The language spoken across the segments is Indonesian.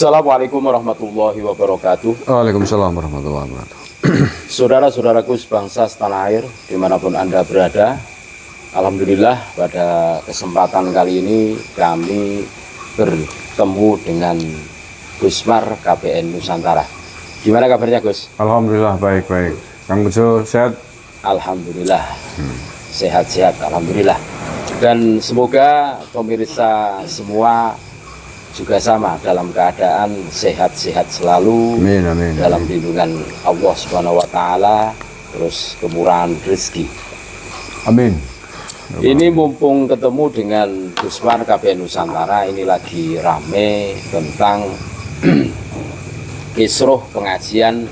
Assalamualaikum warahmatullahi wabarakatuh. Waalaikumsalam warahmatullahi wabarakatuh. Saudara-saudaraku sebangsa setanah air dimanapun Anda berada, alhamdulillah pada kesempatan kali ini kami bertemu dengan Gusmar KBN Nusantara. Gimana kabarnya Gus? Alhamdulillah baik-baik. Kang Bejo sehat? Alhamdulillah sehat-sehat, alhamdulillah. Dan semoga pemirsa semua juga sama dalam keadaan sehat-sehat selalu, Amin, amin, dalam lindungan Allah Subhanahu wa taala, terus kemurahan rezeki. Amin. Ini mumpung ketemu dengan Gusmar KBN Nusantara, ini lagi rame tentang kisruh pengajian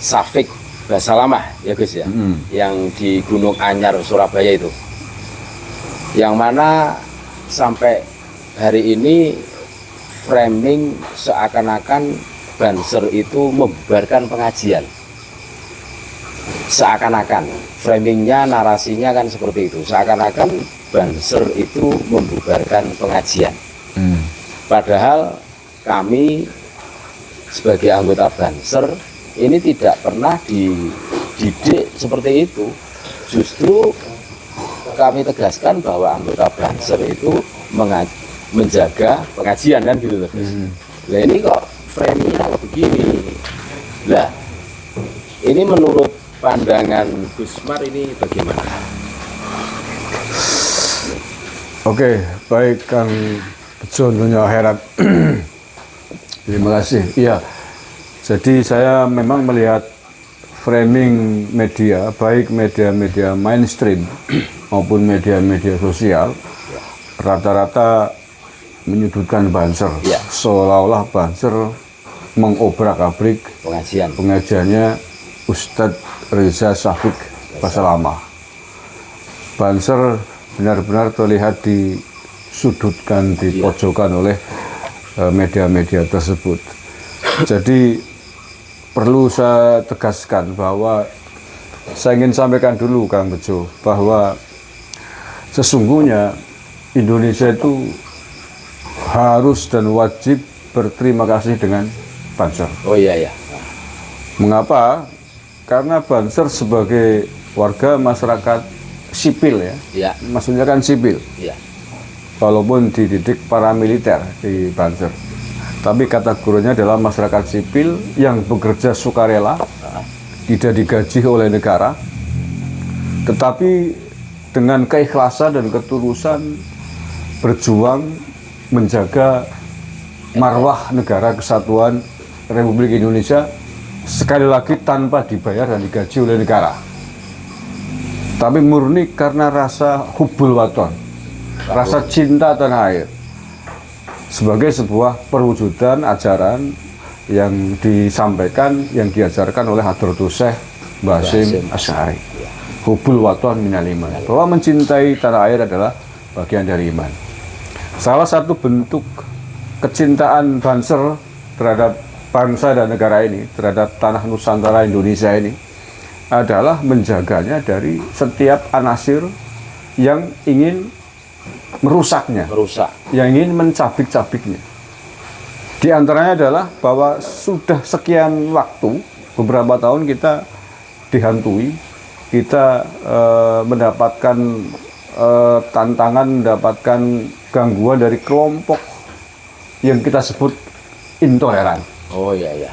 Safik bahasa lama ya Gus ya, yang di Gunung Anyar Surabaya itu, yang mana sampai hari ini framing seakan-akan Banser itu membubarkan pengajian. Seakan-akan framingnya, narasinya kan seperti itu, seakan-akan Banser itu membubarkan pengajian. Padahal kami sebagai anggota Banser ini tidak pernah dididik seperti itu. Justru kami tegaskan bahwa anggota Banser itu menjaga pengajian kan gitu loh. Nah ini kok framingnya begini. Nah ini menurut pandangan Gusmar ini bagaimana? Oke, baik Kang Bejo tentunya heran. Terima kasih. Iya. Jadi saya memang melihat framing media, baik media-media mainstream maupun media-media sosial, rata-rata menyudutkan Banser, ya. Seolah-olah Banser mengobrak-abrik pengajiannya Ustadz Reza Safik bahasa lama. Banser benar-benar terlihat disudutkan, dipojokkan oleh media-media tersebut. Jadi perlu saya tegaskan bahwa saya ingin sampaikan dulu Kang Bejo bahwa sesungguhnya Indonesia itu harus dan wajib berterima kasih dengan Banser. Oh iya ya. Mengapa? Karena Banser sebagai warga masyarakat sipil ya. Ya. Maksudnya kan sipil. Ya. Walaupun dididik paramiliter di Banser. Tapi kategorinya adalah masyarakat sipil yang bekerja sukarela, tidak digaji oleh negara, tetapi dengan keikhlasan dan ketulusan berjuang menjaga marwah negara kesatuan Republik Indonesia, sekali lagi tanpa dibayar dan digaji oleh negara, tapi murni karena rasa hubbul waton, rasa cinta tanah air, sebagai sebuah perwujudan ajaran yang disampaikan, yang diajarkan oleh Hadratus Syekh Basim Asy'ari. Hubbul waton minal iman, bahwa mencintai tanah air adalah bagian dari iman. Salah satu bentuk kecintaan Banser terhadap bangsa dan negara ini, terhadap tanah Nusantara Indonesia ini, adalah menjaganya dari setiap anasir yang ingin merusaknya, yang ingin mencabik-cabiknya. Di antaranya adalah bahwa sudah sekian waktu, beberapa tahun kita dihantui, kita mendapatkan tantangan, mendapatkan gangguan dari kelompok yang kita sebut intoleran. Oh iya ya.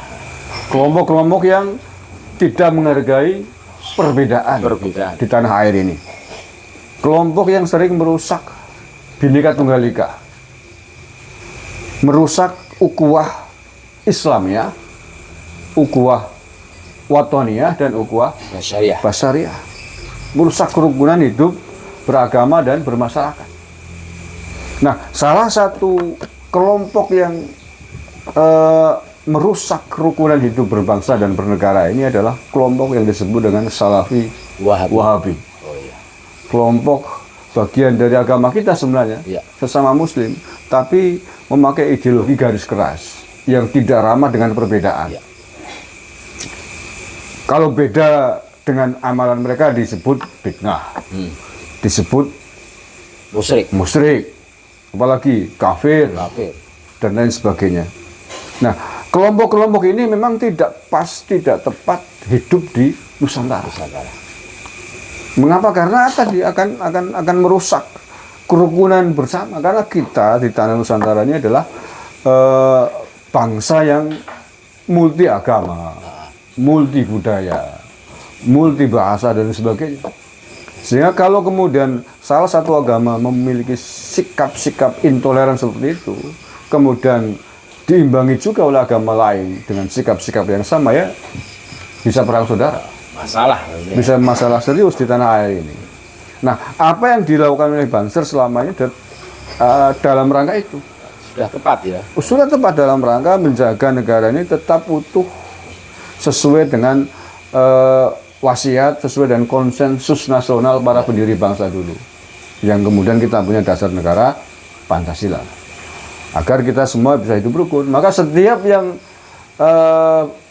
Kelompok-kelompok yang tidak menghargai perbedaan di tanah air ini. Kelompok yang sering merusak Bhinneka Tunggal Ika, merusak ukhuwah Islamiyah, ukhuwah Watoniyah, dan ukhuwah Basyariah, merusak kerukunan hidup beragama dan bermasyarakat. Nah, salah satu kelompok yang merusak kerukunan hidup berbangsa dan bernegara ini adalah kelompok yang disebut dengan Salafi Wahabi. Oh, iya. Kelompok bagian dari agama kita sebenarnya, sesama Muslim, tapi memakai ideologi garis keras yang tidak ramah dengan perbedaan. Kalau beda dengan amalan mereka disebut bid'ah, disebut musyrik, apalagi kafir, dan lain sebagainya. Nah, kelompok-kelompok ini memang tidak pas, tidak tepat hidup di Nusantara. Mengapa? Karena tadi akan merusak kerukunan bersama. Karena kita di tanah Nusantara ini adalah bangsa yang multi agama, multi budaya, multi bahasa dan sebagainya. Sehingga kalau kemudian salah satu agama memiliki sikap-sikap intoleran seperti itu, kemudian diimbangi juga oleh agama lain dengan sikap-sikap yang sama, ya bisa perang saudara. Masalah. Bisa masalah serius di tanah air ini. Nah, apa yang dilakukan oleh Banser selama ini dalam rangka itu? Sudah tepat ya? Sudah tepat dalam rangka menjaga negara ini tetap utuh sesuai dengan wasiat, sesuai dengan konsensus nasional para pendiri bangsa dulu. Yang kemudian kita punya dasar negara Pancasila. Agar kita semua bisa hidup rukun. Maka setiap yang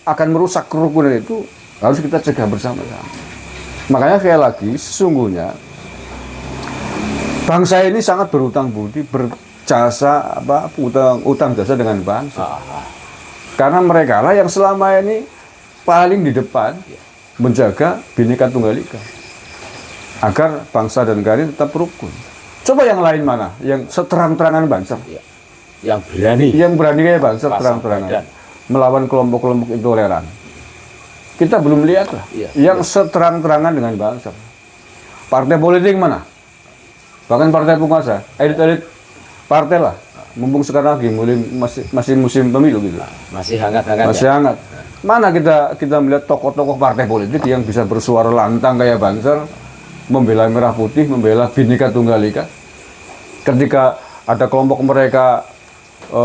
akan merusak kerukunan itu harus kita cegah bersama-sama. Makanya sekali lagi, sesungguhnya bangsa ini sangat berutang budi, berjasa utang jasa dengan bangsa. Karena mereka lah yang selama ini paling di depan menjaga Bhinneka Tunggal Ika agar bangsa dan negara ini tetap rukun. Coba yang lain mana? Yang seterang-terangan Banser. Yang berani. Yang berani kayak Banser terang-terangan melawan kelompok-kelompok intoleran. Kita belum lihat lah yang seterang-terangan dengan Banser. Partai politik mana? Bahkan partai penguasa, elit-elit partai lah. Mumpung sekarang lagi masih musim pemilu gitu. Masih hangat-hangat. Masih hangat. Mana kita melihat tokoh-tokoh partai politik yang bisa bersuara lantang kayak Banser, membela merah putih, membela Bhinneka Tunggal Ika. Ketika ada kelompok mereka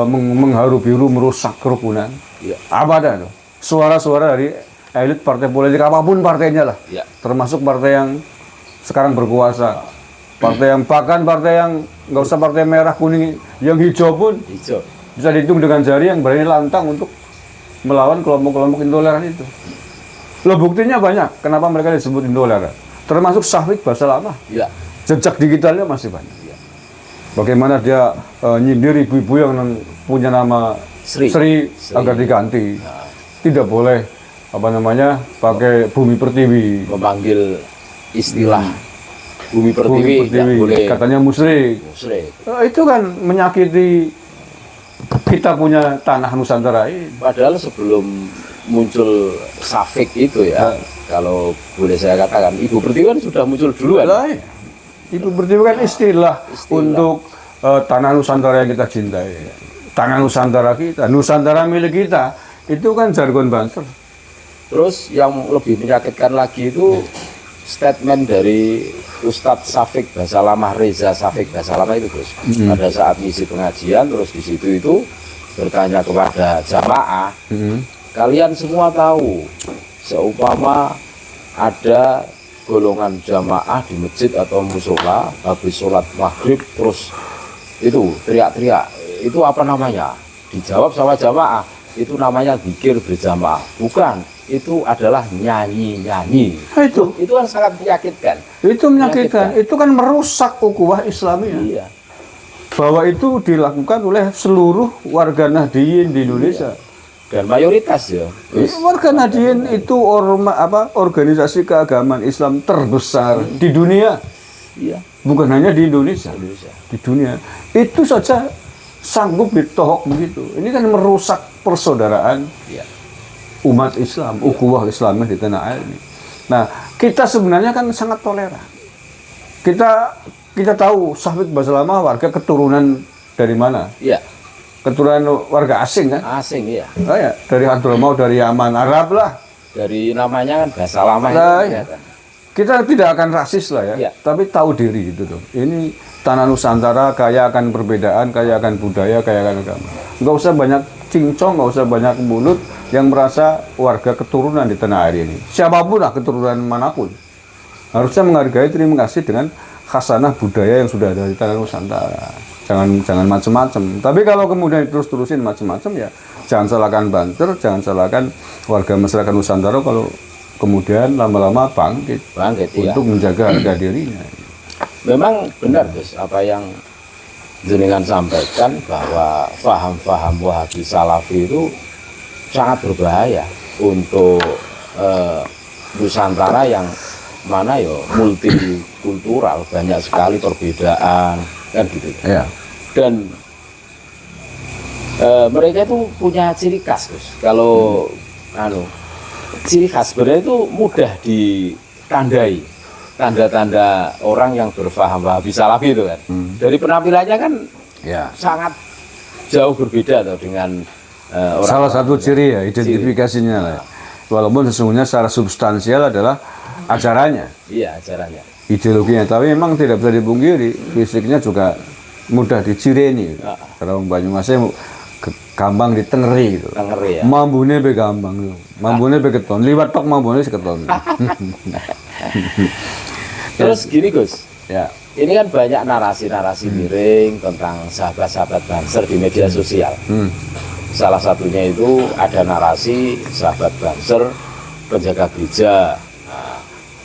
mengharu biru merusak kerukunan, apa ada tuh? Suara-suara dari elit partai politik apapun partainya lah, termasuk partai yang sekarang berkuasa, partai yang bahkan partai yang nggak usah partai merah kuning, yang hijau pun bisa dihitung dengan jari yang berani lantang untuk melawan kelompok-kelompok intoleran itu. Loh, buktinya banyak. Kenapa mereka disebut intoleran? Termasuk Syafiq Basa Lama. Jejak digitalnya masih banyak. Bagaimana dia nyindir ibu-ibu yang punya nama Sri agar diganti. Tidak boleh pakai Bumi Pertiwi. Memanggil istilah Bumi Pertiwi, boleh. Katanya musyrik. Itu kan menyakiti kita punya tanah Nusantara ini. Padahal sebelum muncul Syafiq itu kalau boleh saya katakan, Ibu Pertiwi kan sudah muncul duluan. Ibu Pertiwi kan istilah untuk tanah Nusantara yang kita cintai. Tanah Nusantara kita, Nusantara milik kita. Itu kan jargon Banser. Terus yang lebih menyakitkan lagi itu statement dari Ustadz Syafiq Basa Lama, Reza Syafiq Basa Lama itu, Gus. Pada saat ngisi pengajian, terus di situ itu bertanya kepada jamaah, kalian semua tahu, seumpama ada golongan jamaah di masjid atau musola habis sholat maghrib terus itu teriak-teriak, itu apa namanya? Dijawab sama jamaah, itu namanya zikir berjamaah. Bukan, itu adalah nyanyi-nyanyi. Itu kan sangat menyakitkan. Itu menyakitkan. Itu kan merusak ukhuwah Islamiyah. Bahwa itu dilakukan oleh seluruh warga Nahdliyin di Indonesia. Dan mayoritas ya. Warga Nahdliyin itu organisasi keagamaan Islam terbesar di dunia. Bukan hanya di Indonesia. Di dunia. Itu saja sanggup ditohok begitu. Ini kan merusak persaudaraan umat Islam, ukhuwah Islamiyah di tanah air ini. Nah, kita sebenarnya kan sangat toleran. Kita tahu Syafiq Basa Lama warga keturunan dari mana? Keturunan warga asing kan? Asing, Oh ya, dari Hadramaut, dari Yaman, Arab lah. Dari namanya kan Basa Lama Kita tidak akan rasis lah ya, tapi tahu diri gitu tuh. Ini tanah Nusantara kaya akan perbedaan, kaya akan budaya, kaya akan agama. Nggak usah banyak cincong, nggak usah banyak mulut yang merasa warga keturunan di tanah air ini. Siapapun lah, keturunan manapun, harusnya menghargai, terima kasih dengan khasanah budaya yang sudah ada di tanah Nusantara. Jangan macam-macam. Tapi kalau kemudian terus-terusin macam-macam, ya jangan salahkan Banser, jangan salahkan warga masyarakat Nusantara kalau kemudian lama-lama bangkit untuk menjaga harga dirinya. Memang benar, Gus, apa yang jenengan sampaikan bahwa faham-faham Wahabi Salafi itu sangat berbahaya untuk Nusantara yang mana ya multikultural, banyak sekali perbedaan kan gitu. Ya. Dan mereka itu punya ciri khas, Gus. Kalau ciri khas sebenarnya itu mudah ditandai, tanda-tanda orang yang berfaham Wahabi Salafi itu kan. Dari penampilannya kan Ya. sangat jauh berbeda tuh dengan orang. Salah satu ciri ya identifikasinya lah. Walaupun sesungguhnya secara substansial adalah acaranya, Iya, acaranya. ideologinya. Tapi memang tidak bisa dipungkiri fisiknya juga mudah dicireni. Kalau Banyumasnya gampang ditengeri gitu. Tengeri ya. Mambune be gampang, mambune be keton. Liwat tok mambune seketon. Terus gini Gus, Ya. ini kan banyak narasi-narasi miring tentang sahabat-sahabat Banser di media sosial. Salah satunya itu ada narasi sahabat Banser penjaga gereja,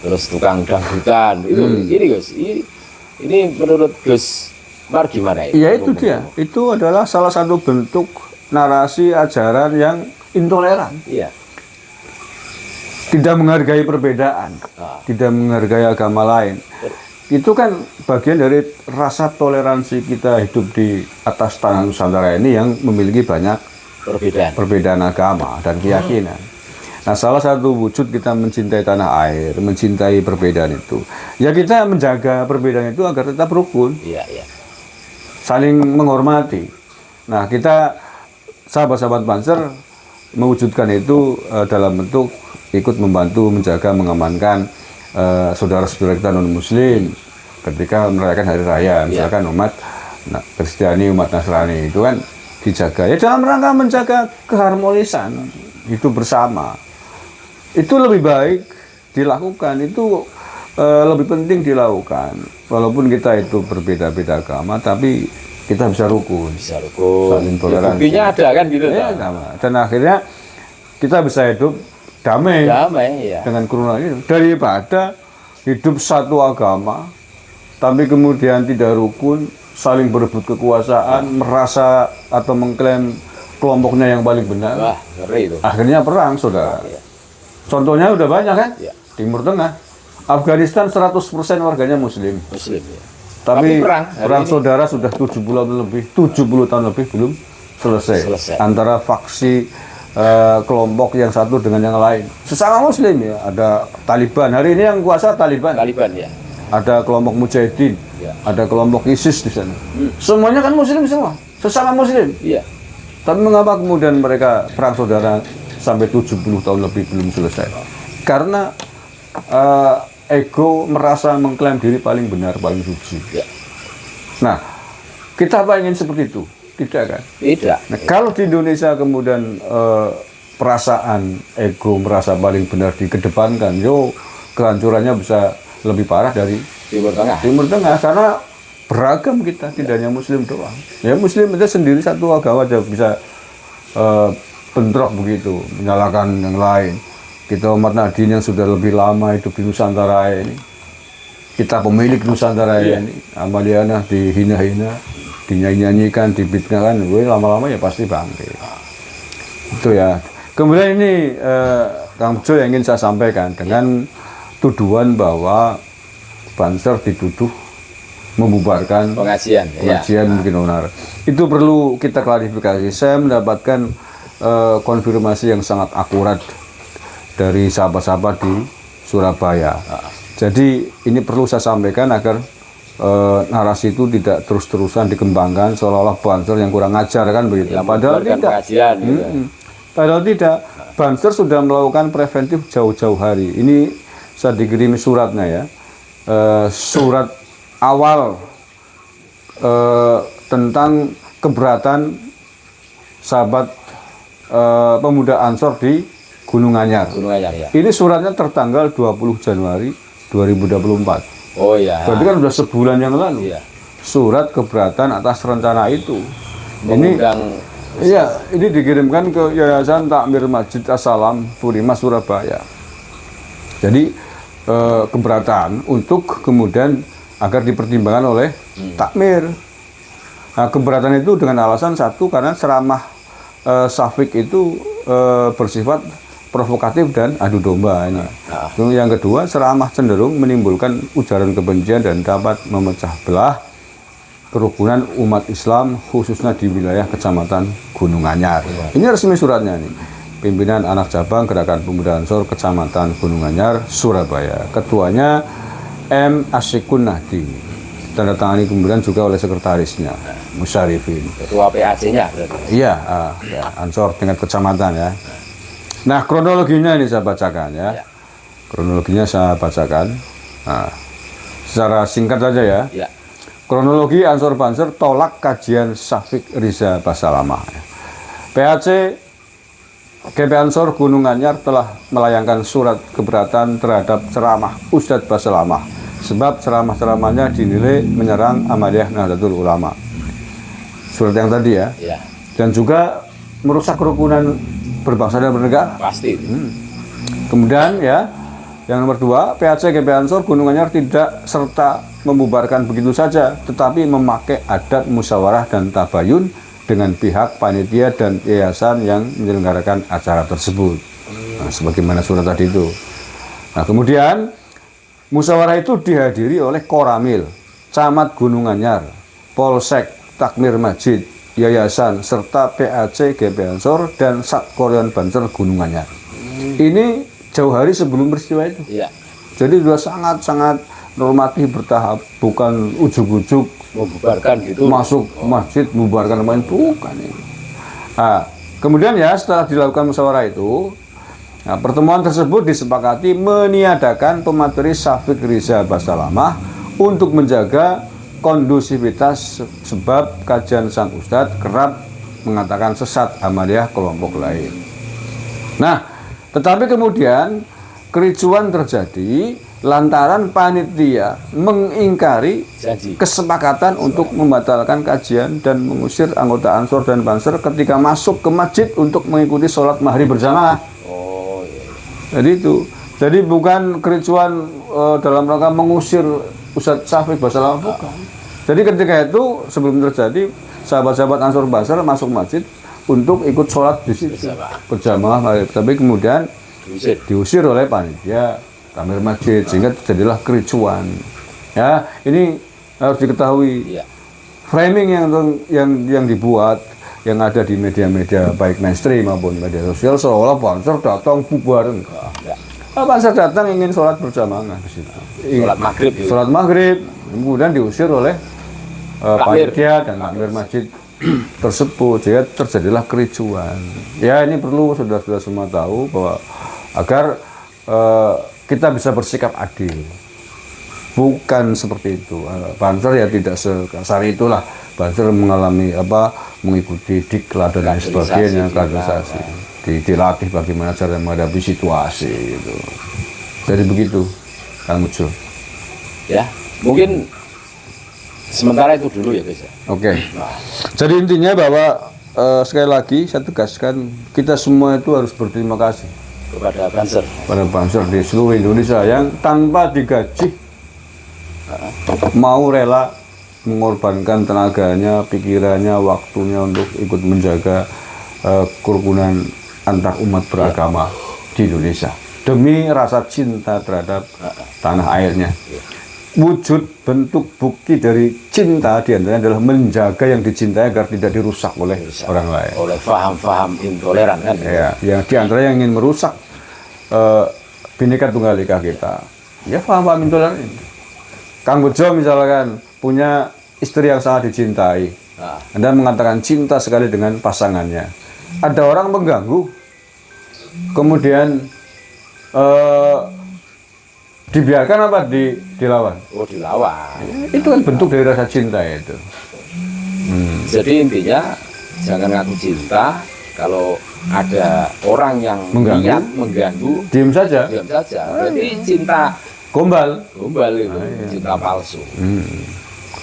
terus tukang dangdutan. Ini Gus, ini menurut Gus Mar gimana Ya itu dia. Itu adalah salah satu bentuk narasi ajaran yang intoleran. Iya. Tidak menghargai perbedaan, tidak menghargai agama lain. Itu kan bagian dari rasa toleransi kita hidup di atas tanah Nusantara ini yang memiliki banyak perbedaan agama dan keyakinan. Nah, salah satu wujud kita mencintai tanah air, mencintai perbedaan itu, ya kita menjaga perbedaan itu agar tetap rukun, Iya, iya. saling menghormati. Nah, kita sahabat-sahabat Banser mewujudkan itu dalam bentuk ikut membantu menjaga mengamankan saudara-saudara kita non-muslim ketika merayakan hari raya, misalkan umat Kristiani, umat Nasrani itu kan dijaga ya dalam rangka menjaga keharmonisan hidup bersama. Itu lebih baik dilakukan, itu lebih penting dilakukan walaupun kita itu berbeda-beda agama tapi kita bisa rukun, saling toleransi. Buktinya ada kan gitu ya, dan akhirnya kita bisa hidup damai ya. dengan kerukunan itu daripada hidup satu agama tapi kemudian tidak rukun, saling berebut kekuasaan, merasa atau mengklaim kelompoknya yang paling benar. Wah, ngeri itu. Akhirnya perang, saudara. Contohnya udah banyak kan? Ya. Timur Tengah, Afghanistan 100% warganya Muslim. Muslim ya. Tapi perang saudara sudah 70 tahun lebih belum selesai. Antara faksi kelompok yang satu dengan yang lain. Sesama Muslim ya, ada Taliban. Hari ini yang kuasa Taliban ya. Ada kelompok Mujahidin, ya. Ada kelompok ISIS di sana. Semuanya kan Muslim semua, sesama Muslim. Iya. Tapi mengapa kemudian mereka perang saudara sampai 70 tahun lebih belum selesai? Karena ego merasa mengklaim diri paling benar, paling suci. Ya. Nah, kita apa ingin seperti itu? Tidak kan? Tidak. Nah, kalau di Indonesia kemudian perasaan ego merasa paling benar dikedepankan, kehancurannya bisa lebih parah dari Timur Tengah karena beragam kita, tidak hanya Muslim doang. Ya Muslim itu sendiri satu agama aja bisa bentrok begitu, menyalahkan yang lain. Kita umat Nahdien yang sudah lebih lama hidup di Nusantara ini, kita pemilik Nusantara ini, Amaliana dihina-hina, dinyanyi-nyanyikan, dibitnahkan, lama-lama ya pasti bangkit. Itu ya. Kemudian ini Kang Bejo yang ingin saya sampaikan dengan tuduhan bahwa Banser dituduh membubarkan pengajian mungkin onar. Itu perlu kita klarifikasi. Saya mendapatkan konfirmasi yang sangat akurat dari sahabat-sahabat di Surabaya. Jadi ini perlu saya sampaikan agar narasi itu tidak terus-terusan dikembangkan seolah-olah Banser yang kurang ajar kan begitu. Padahal tidak. Padahal tidak. Banser sudah melakukan preventif jauh-jauh hari. Ini saya dikirimi suratnya ya. Surat awal tentang keberatan sahabat pemuda Ansor di Gunung Anyar. Ya. Ini suratnya tertanggal 20 Januari 2024. Oh iya. Berarti kan sudah sebulan yang lalu. Iya. Surat keberatan atas rencana itu. Ini dikirimkan ke Yayasan Takmir Masjid As-Salam Purima Surabaya. Jadi keberatan untuk kemudian agar dipertimbangkan oleh takmir. Nah, keberatan itu dengan alasan satu karena ceramah Syafiq itu bersifat provokatif dan adu domba ini. Lalu yang kedua, ceramah cenderung menimbulkan ujaran kebencian dan dapat memecah belah kerukunan umat Islam khususnya di wilayah Kecamatan Gunung Anyar. Ini resmi suratnya nih. Pimpinan anak cabang Gerakan Pemuda Ansor Kecamatan Gunung Anyar, Surabaya. Ketuanya M. Asyikun Nahdi. Tanda tangani kemudian juga oleh sekretarisnya, Musyarifin. Ketua PAC-nya berarti. Iya, Ansor tingkat kecamatan ya. Nah, kronologinya ini saya bacakan ya. Kronologinya saya bacakan. Nah, secara singkat saja ya. Ya. Kronologi Ansor Banser tolak kajian Syafiq Riza Basalamah. PAC GP Ansor Gunung Anyar telah melayangkan surat keberatan terhadap ceramah Ustadz Basalamah sebab ceramah-ceramahnya dinilai menyerang Ahmadiyah Nahdlatul Ulama. Surat yang tadi ya. Ya. Dan juga merusak kerukunan berbangsa dan bernegara. Pasti. Kemudian ya, yang nomor 2, PAC GP Ansor Gunung Anyar tidak serta membubarkan begitu saja, tetapi memakai adat musyawarah dan tabayun dengan pihak panitia dan yayasan yang menyelenggarakan acara tersebut. Nah, sebagaimana surat tadi itu. Nah, kemudian musyawarah itu dihadiri oleh Koramil, Camat Gunung Anyar, Polsek, Takmir Masjid, yayasan, serta PAC GP Ansor dan Satkoryan Banser Gunung Anyar. Ini jauh hari sebelum peristiwa itu. Iya. Jadi sudah sangat-sangat normatif bertahap, bukan ujuk-ujuk Membubarkan gitu. masuk masjid, membubarkan main, bukan ini. Nah, kemudian ya setelah dilakukan musyawarah itu, nah, pertemuan tersebut disepakati meniadakan pemateri Syafiq Riza Basalamah untuk menjaga kondusivitas sebab kajian sang ustadz kerap mengatakan sesat Ahmadiyah kelompok lain. Nah, tetapi kemudian kericuan terjadi lantaran panitia mengingkari Janji. kesepakatan untuk membatalkan kajian dan mengusir anggota Ansor dan Banser ketika masuk ke masjid untuk mengikuti sholat maghrib berjamaah. Oh iya. Jadi itu, jadi bukan kericuan dalam rangka mengusir Ustadz Syafiq Basalamah, bukan. Jadi ketika itu sebelum terjadi, sahabat-sahabat Ansor Banser masuk masjid untuk ikut sholat di situ berjamaah maghrib. Tapi kemudian diusir oleh panitia Takmir Masjid sehingga terjadilah kericuan. Ya, ini harus diketahui. Iya. Framing yang dibuat yang ada di media-media baik mainstream maupun media sosial seolah Banser datang bubar, enggak. Banser datang ingin sholat berjamaah di situ. Sholat maghrib. Ya. Sholat maghrib, kemudian diusir oleh panitia dan Takmir Masjid tersebut, sehingga terjadilah kericuan. Ya, ini perlu saudara-saudara semua tahu bahwa agar kita bisa bersikap adil. Bukan seperti itu. Banser ya tidak sekasar itulah. Banser mengalami mengikuti diklat dan lain sebagainya, kaderisasi. Dilatih bagaimana cara menghadapi situasi itu. Jadi begitu, Kang Ujo. Ya, mungkin sementara itu dulu ya guys. Oke. Jadi intinya bahwa sekali lagi saya tegaskan kita semua itu harus berterima kasih Kepada Banser. pada Banser di seluruh Indonesia yang tanpa digaji mau rela mengorbankan tenaganya, pikirannya, waktunya untuk ikut menjaga kerukunan antar umat beragama di Indonesia demi rasa cinta terhadap tanah airnya. Wujud bentuk bukti dari cinta diantaranya adalah menjaga yang dicintai agar tidak dirusak oleh orang lain. Oleh faham-faham intoleran kan. Ya, yang diantara yang ingin merusak Bhinneka Tunggal Ika kita. Ya paham-paham intoleran ini. Kang Bejo misalkan punya istri yang sangat dicintai. Anda mengatakan cinta sekali dengan pasangannya. Ada orang mengganggu, kemudian dibiarkan apa dilawan? Oh, dilawan. Itu kan bentuk dari rasa cinta itu. Jadi intinya jangan ngaku cinta. Kalau ada orang yang niat mengganggu, Diam saja. diam saja. Berarti cinta Gombal. itu, cinta palsu.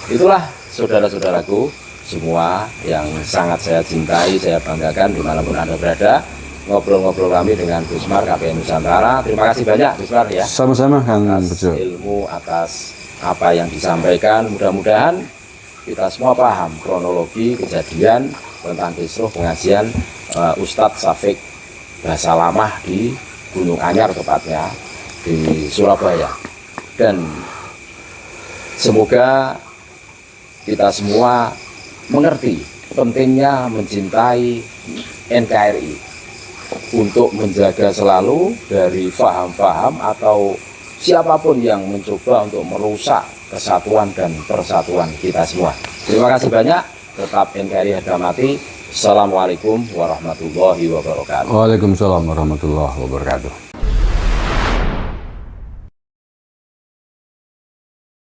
Itulah saudara-saudaraku semua yang sangat saya cintai, saya banggakan dimanapun Anda berada. Ngobrol-ngobrol kami dengan Gus Mar KPN Nusantara. Terima kasih banyak Gus Mar ya. Sama-sama Kang Atas Bejo. ilmu, atas apa yang disampaikan. Mudah-mudahan kita semua paham kronologi kejadian tentang kisruh pengajian Ustadz Syafiq Basalamah di Gunung Anyar, tepatnya di Surabaya. Dan semoga kita semua mengerti pentingnya mencintai NKRI untuk menjaga selalu dari faham-faham atau siapapun yang mencoba untuk merusak kesatuan dan persatuan kita semua. Terima kasih banyak. Tetap NKRI harga mati. Assalamualaikum warahmatullahi wabarakatuh. Waalaikumsalam warahmatullahi wabarakatuh.